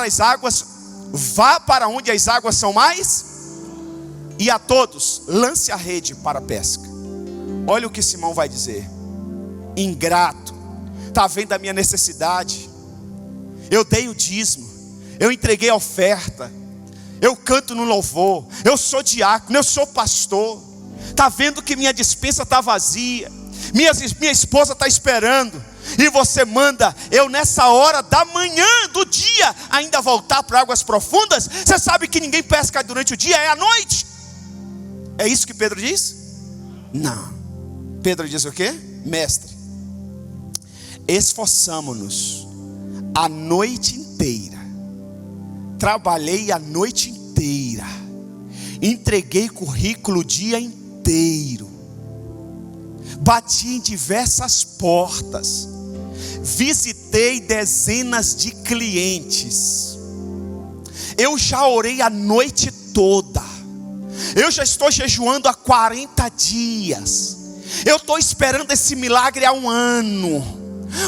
onde as águas são mais. E a todos lance a rede para a pesca. Olha o que Simão vai dizer: ingrato, está vendo a minha necessidade, eu dei o dízimo, eu entreguei a oferta, eu canto no louvor, eu sou diácono, eu sou pastor, está vendo que minha despensa está vazia, minha esposa está esperando, e você manda eu nessa hora da manhã do dia ainda voltar para águas profundas? Você sabe que ninguém pesca durante o dia, é à noite. É isso que Pedro diz? Não. Pedro diz o quê? Mestre, esforçamo-nos a noite inteira, trabalhei a noite inteira, entreguei currículo o dia inteiro, bati em diversas portas, visitei dezenas de clientes, eu já orei a noite toda, eu já estou jejuando há 40 dias, eu estou esperando esse milagre há 1 ano,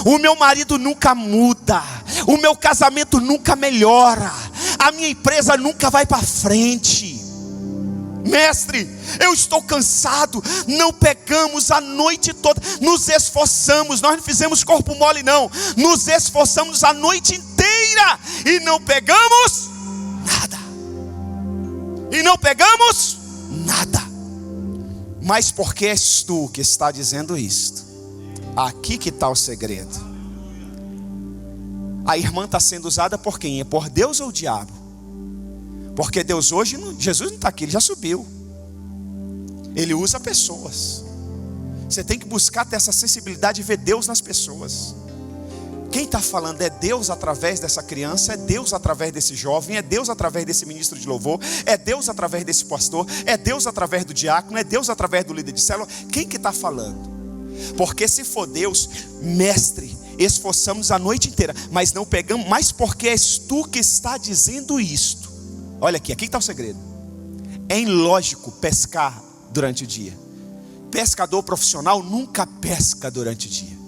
o meu marido nunca muda, o meu casamento nunca melhora, a minha empresa nunca vai para frente. Mestre, eu estou cansado, não pegamos a noite toda, nos esforçamos, nós não fizemos corpo mole não, nos esforçamos a noite inteira e não pegamos nada. Mas porque és tu que está dizendo isto? Aqui que está o segredo. A irmã está sendo usada por quem? É por Deus ou o diabo? Porque Deus hoje, Jesus não está aqui, ele já subiu. Ele usa pessoas. Você tem que buscar ter essa sensibilidade de ver Deus nas pessoas. Quem está falando é Deus através dessa criança, é Deus através desse jovem, é Deus através desse ministro de louvor, é Deus através desse pastor, é Deus através do diácono, é Deus através do líder de célula. Quem que está falando? Porque se for Deus, mestre, esforçamos a noite inteira, mas não pegamos, mas porque és tu que está dizendo isto. Olha aqui está o segredo. É ilógico pescar durante o dia. Pescador profissional nunca pesca durante o dia.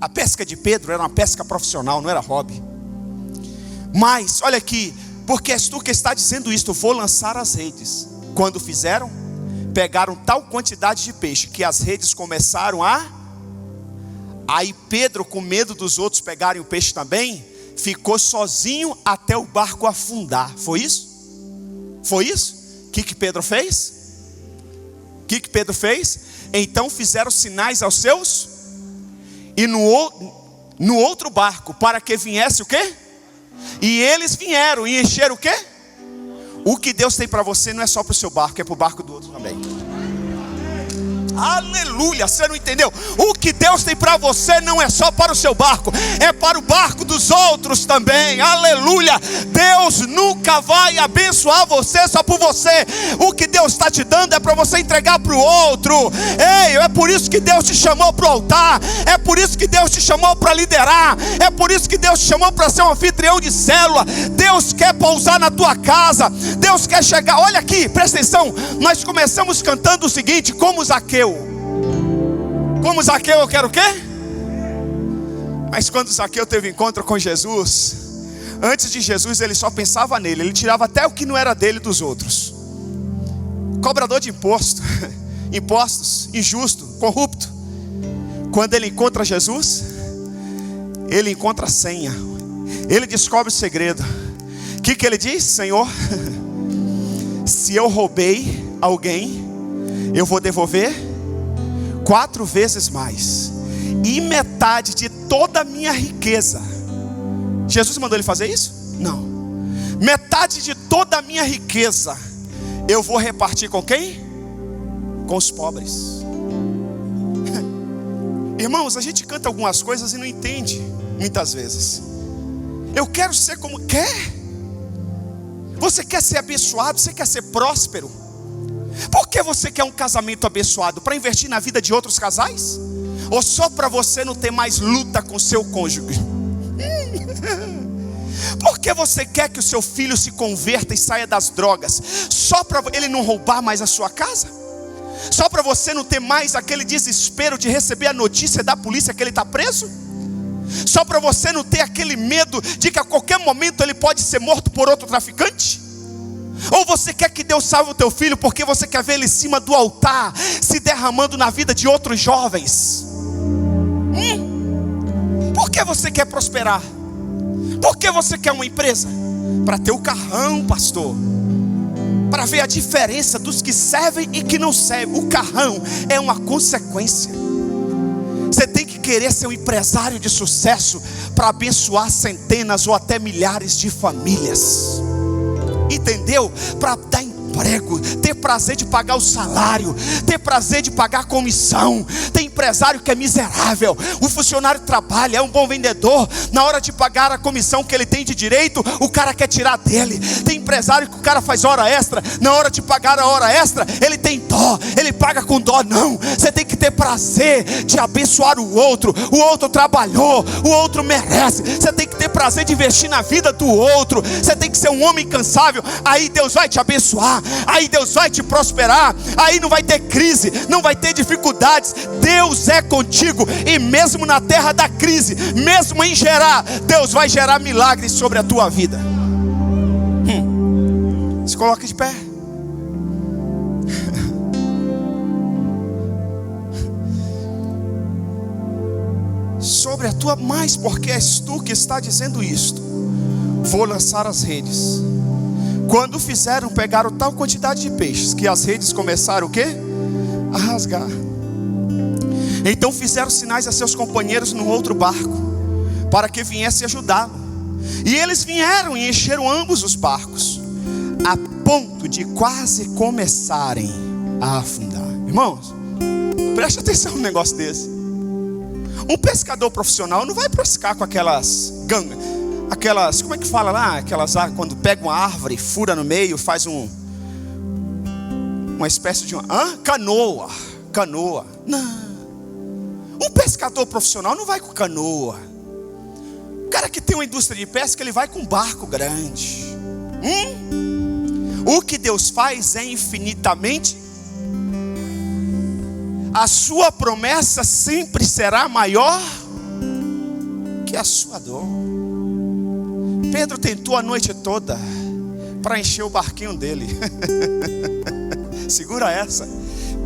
A pesca de Pedro era uma pesca profissional, não era hobby. Mas, olha aqui, porque és tu que está dizendo isto, vou lançar as redes. Quando fizeram, pegaram tal quantidade de peixe, que as redes começaram a... Aí Pedro, com medo dos outros pegarem o peixe também, ficou sozinho até o barco afundar. Foi isso? Foi isso? O que Pedro fez? Então fizeram sinais aos seus... E no outro barco, para que viesse o quê? E eles vieram e encheram o quê? O que Deus tem para você não é só para o seu barco, é para o barco do outro também. Aleluia, você não entendeu? O que Deus tem para você não é só para o seu barco, é para o barco dos outros também. Aleluia, Deus nunca vai abençoar você só por você. O que Deus está te dando é para você entregar para o outro. Ei, é por isso que Deus te chamou para o altar, é por isso que Deus te chamou para liderar, é por isso que Deus te chamou para ser um anfitrião de célula. Deus quer pousar na tua casa, Deus quer chegar. Olha aqui, presta atenção, nós começamos cantando o seguinte, como Zaqueu. Como Zaqueu eu quero o quê? Mas quando Zaqueu teve encontro com Jesus, antes de Jesus ele só pensava nele. Ele tirava até o que não era dele dos outros. Cobrador de impostos, injusto, corrupto. Quando ele encontra Jesus, ele encontra a senha. Ele descobre o segredo. O que ele diz? Senhor, se eu roubei alguém, eu vou devolver 4 vezes mais, e metade de toda a minha riqueza. Jesus mandou ele fazer isso? Não. Metade de toda a minha riqueza eu vou repartir com quem? Com os pobres. Irmãos, a gente canta algumas coisas e não entende muitas vezes. Eu quero ser como quer. Você quer ser abençoado? Você quer ser próspero? Por que você quer um casamento abençoado? Para investir na vida de outros casais? Ou só para você não ter mais luta com seu cônjuge? Por que você quer que o seu filho se converta e saia das drogas? Só para ele não roubar mais a sua casa? Só para você não ter mais aquele desespero de receber a notícia da polícia que ele está preso? Só para você não ter aquele medo de que a qualquer momento ele pode ser morto por outro traficante? Ou você quer que Deus salve o teu filho porque você quer ver ele em cima do altar, se derramando na vida de outros jovens? Por que você quer prosperar? Por que você quer uma empresa? Para ter o carrão, pastor. Para ver a diferença dos que servem e que não servem. O carrão é uma consequência. Você tem que querer ser um empresário de sucesso para abençoar centenas ou até milhares de famílias. Entendeu? Para dar emprego, ter prazer de pagar o salário, ter prazer de pagar a comissão. Tem empresário que é miserável. O funcionário trabalha, é um bom vendedor. Na hora de pagar a comissão que ele tem de direito, o cara quer tirar dele. Tem empresário que o cara faz hora extra. Na hora de pagar a hora extra, ele tem dó, ele paga com dó. Não, você tem que ter prazer de abençoar o outro. O outro trabalhou, o outro merece. Você tem que ter prazer de investir na vida do outro. Você tem que ser um homem incansável. Aí Deus vai te abençoar, aí Deus vai te prosperar. Aí não vai ter crise, não vai ter dificuldades. Deus é contigo. E mesmo na terra da crise, mesmo em Gerar, Deus vai gerar milagres sobre a tua vida. Se coloque de pé. Sobre a tua, mais porque és tu que está dizendo isto, vou lançar as redes. Quando fizeram, pegaram tal quantidade de peixes que as redes começaram o quê? A rasgar. Então fizeram sinais a seus companheiros num outro barco, para que viessem ajudá-lo. E eles vieram e encheram ambos os barcos, a ponto de quase começarem a afundar. Irmãos, preste atenção num negócio desse. Um pescador profissional não vai pescar com aquelas gangas, aquelas, como é que fala lá? Aquelas, quando pega uma árvore, fura no meio, faz uma espécie de canoa. Não. Um pescador profissional não vai com canoa. O cara que tem uma indústria de pesca, ele vai com um barco grande. O que Deus faz é infinitamente. A sua promessa sempre será maior que a sua dor. Pedro tentou a noite toda para encher o barquinho dele. Segura essa.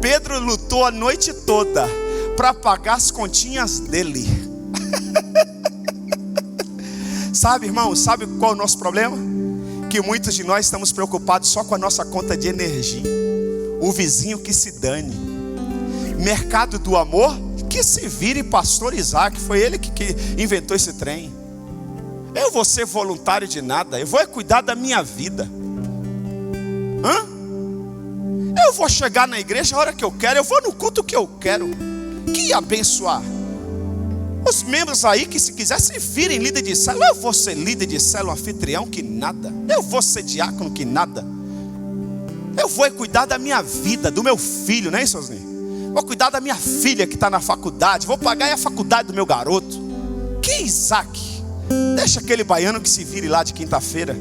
Pedro lutou a noite toda para pagar as continhas dele. Sabe, irmão, sabe qual é o nosso problema? Que muitos de nós estamos preocupados só com a nossa conta de energia. O vizinho que se dane. Mercado do amor, que se vire pastor Isaac. Foi ele que inventou esse trem. Eu vou ser voluntário de nada. Eu vou cuidar da minha vida. Eu vou chegar na igreja a hora que eu quero. Eu vou no culto que eu quero. Que abençoar. Os membros aí que se quiser se virem líder de célula. Eu vou ser líder de célula, anfitrião, que nada. Eu vou ser diácono, que nada. Eu vou cuidar da minha vida, do meu filho, não é isso, Osni? Vou cuidar da minha filha que está na faculdade. Vou pagar a faculdade do meu garoto. Que Isaac? Deixa aquele baiano que se vire lá de quinta-feira.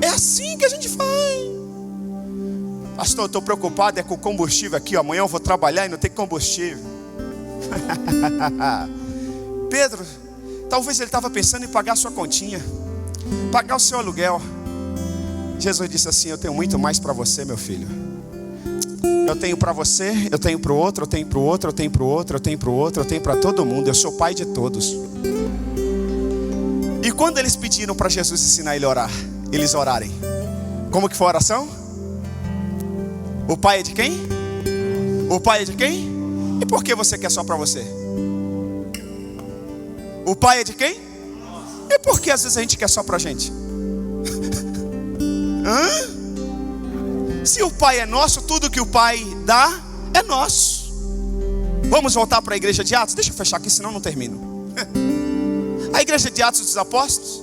É assim que a gente faz. Pastor, eu estou preocupado com o combustível aqui. Amanhã eu vou trabalhar e não tem combustível. Pedro, talvez ele estava pensando em pagar a sua continha, pagar o seu aluguel. Jesus disse assim: eu tenho muito mais para você, meu filho. Eu tenho para você, eu tenho para o outro, eu tenho para o outro, eu tenho para o outro, eu tenho para o outro, eu tenho para todo mundo. Eu sou pai de todos. E quando eles pediram para Jesus ensinar ele a orar, eles orarem, como que foi a oração? O pai é de quem? O pai é de quem? E por que você quer só para você? O pai é de quem? E por que às vezes a gente quer só pra gente? Se o pai é nosso, tudo que o pai dá é nosso. Vamos voltar para a igreja de Atos? Deixa eu fechar aqui, senão não termino. A igreja de Atos dos Apóstolos,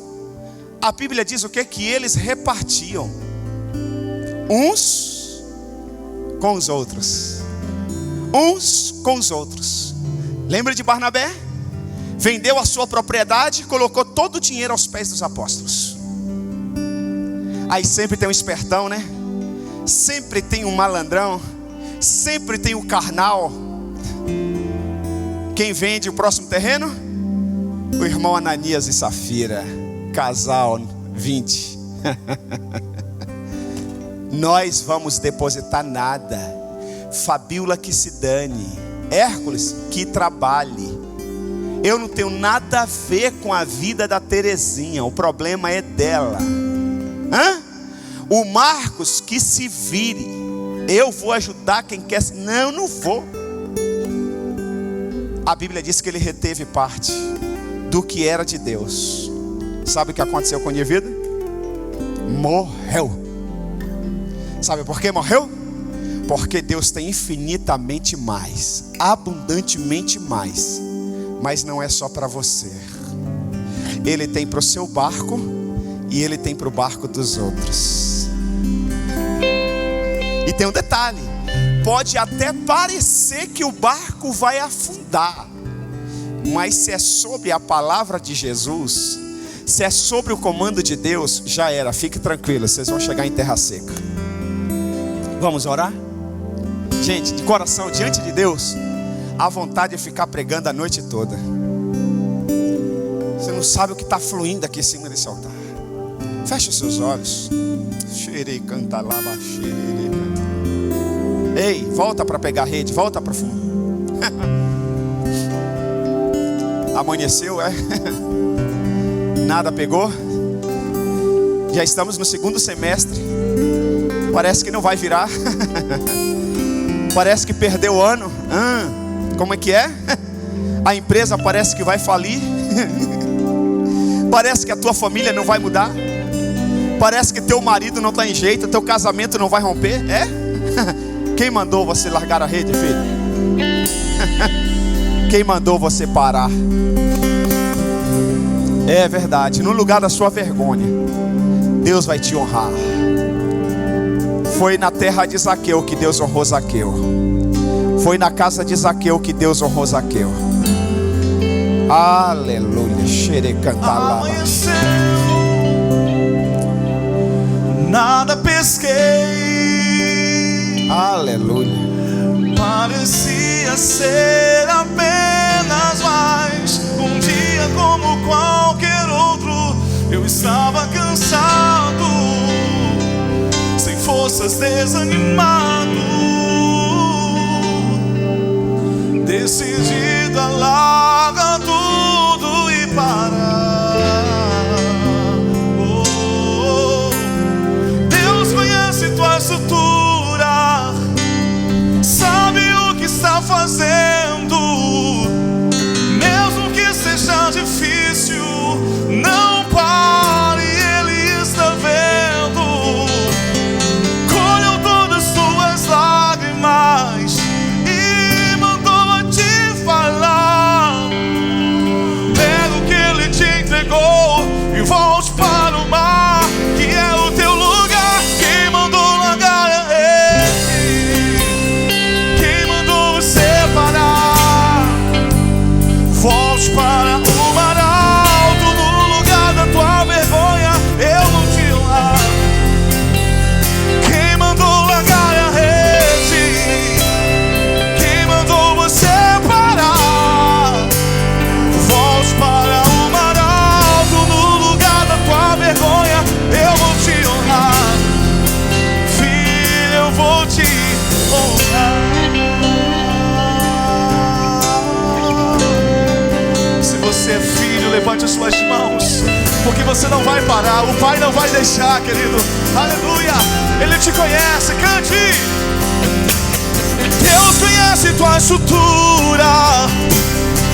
a Bíblia diz o que? Que eles repartiam uns com os outros. Uns com os outros. Lembra de Barnabé? Vendeu a sua propriedade e colocou todo o dinheiro aos pés dos apóstolos. Aí sempre tem um espertão, né? Sempre tem um malandrão. Sempre tem um carnal. Quem vende o próximo terreno? O irmão Ananias e Safira. Casal 20. Nós vamos depositar nada. Fabíola que se dane. Hércules que trabalhe. Eu não tenho nada a ver com a vida da Terezinha. O problema é dela. O Marcos que se vire. Eu vou ajudar quem quer. Não, não vou. A Bíblia diz que ele reteve parte do que era de Deus. Sabe o que aconteceu com o indivíduo? Morreu. Sabe por que morreu? Porque Deus tem infinitamente mais, abundantemente mais. Mas não é só para você. Ele tem para o seu barco e ele tem para o barco dos outros. E tem um detalhe: pode até parecer que o barco vai afundar, mas se é sobre a palavra de Jesus, se é sobre o comando de Deus, já era. Fique tranquilo, vocês vão chegar em terra seca. Vamos orar? Gente, de coração, diante de Deus, a vontade de ficar pregando a noite toda. Você não sabe o que está fluindo aqui em cima desse altar. Feche os seus olhos. Ei, volta para pegar a rede, volta para fundo. Amanheceu, é? Nada pegou. Já estamos no segundo semestre. Parece que não vai virar. Parece que perdeu o ano. Como é que é? A empresa parece que vai falir. Parece que a tua família não vai mudar. Parece que teu marido não está em jeito. Teu casamento não vai romper. É? Quem mandou você largar a rede, filho? Quem mandou você parar? É verdade. No lugar da sua vergonha, Deus vai te honrar. Foi na terra de Zaqueu que Deus honrou Zaqueu. Foi na casa de Zaqueu que Deus honrou Zaqueu. Aleluia. Xerecantalaba. Amanheceu, nada pesquei. Aleluia. Parecia ser apenas mais um dia como qualquer outro. Eu estava cansado, sem forças, desanimado, decidido a largar tudo e parar. Deus conhece tua estrutura, sabe o que está fazendo. Mesmo que seja difícil, não pare, Ele está vendo. Colheu todas tuas lágrimas e mandou a te falar. Pega o que Ele te entregou e volte para o mar, que é o teu lugar. Quem mandou largar é Ele, quem mandou você parar. você é filho, levante as suas mãos, porque você não vai parar, o Pai não vai deixar, querido. Aleluia, Ele te conhece, cante. Deus conhece tua estrutura,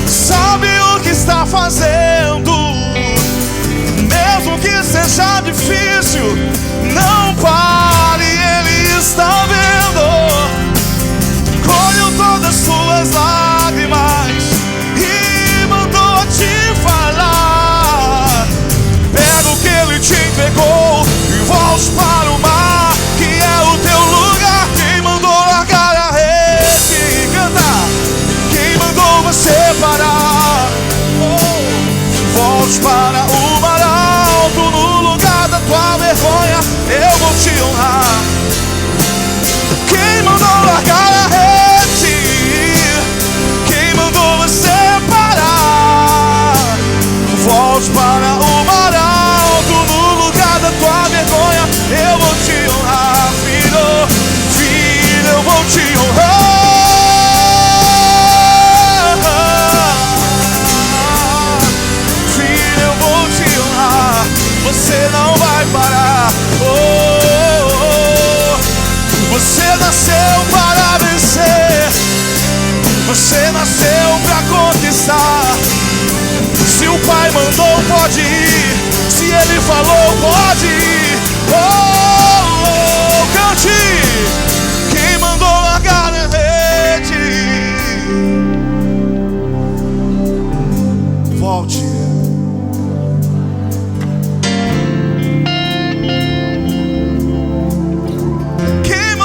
sabe o que está fazendo. Mesmo que seja difícil, não pare, Ele está vendo. Colheu todas as suas lágrimas e mandou te falar. Pega o que Ele te entregou e volte para o mar, que é o teu lugar. Quem mandou largar a rede? Canta. Quem mandou você parar? Volte para o mar alto, no lugar da tua vergonha eu vou te honrar. Quem mandou largar a rede? Quem mandou você parar? Volte para o mar alto, no lugar da tua vergonha eu vou te honrar. Filho, filho, eu vou te honrar. Filho, eu vou te honrar. Você não vai parar. Você nasceu para vencer. Você nasceu para conquistar. Se o Pai mandou, pode ir. Se Ele falou, pode ir. Cante. Quem mandou largar a rede? Volte. Quem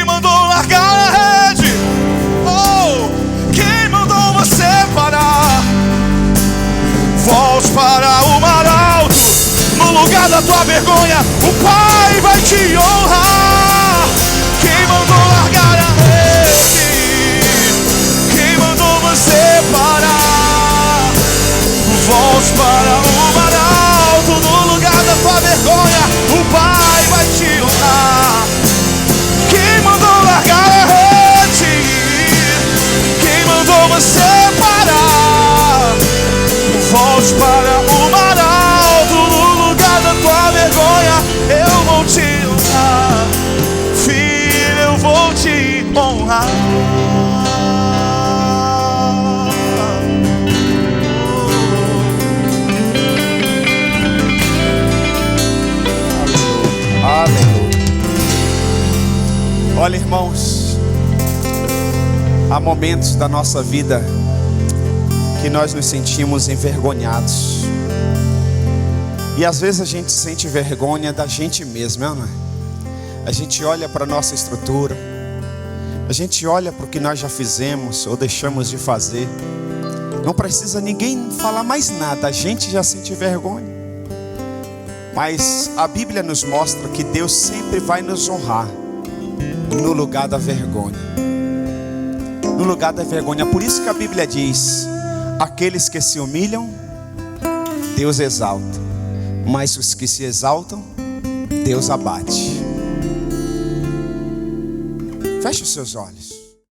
mandou largar a rede? Quem mandou você parar? Volte para o mar alto, no lugar da tua vergonha o Pai vai te honrar. Quem mandou largar a rede? Quem mandou você parar? Volte para o mar alto, no lugar da tua vergonha o Pai vai te honrar. Quem mandou largar a rede? Quem mandou você parar? Volte para o mar alto, no lugar da tua vergonha eu vou te honrar. Filho, eu vou te honrar. Aleluia. Olha, irmãos, há momentos da nossa vida que nós nos sentimos envergonhados. E às vezes a gente sente vergonha da gente mesmo, não é? A gente olha para a nossa estrutura, a gente olha para o que nós já fizemos ou deixamos de fazer. Não precisa ninguém falar mais nada, a gente já sente vergonha. Mas a Bíblia nos mostra que Deus sempre vai nos honrar no lugar da vergonha. No lugar da vergonha. Por isso que a Bíblia diz: aqueles que se humilham, Deus exalta, mas os que se exaltam, Deus abate. Feche os seus olhos.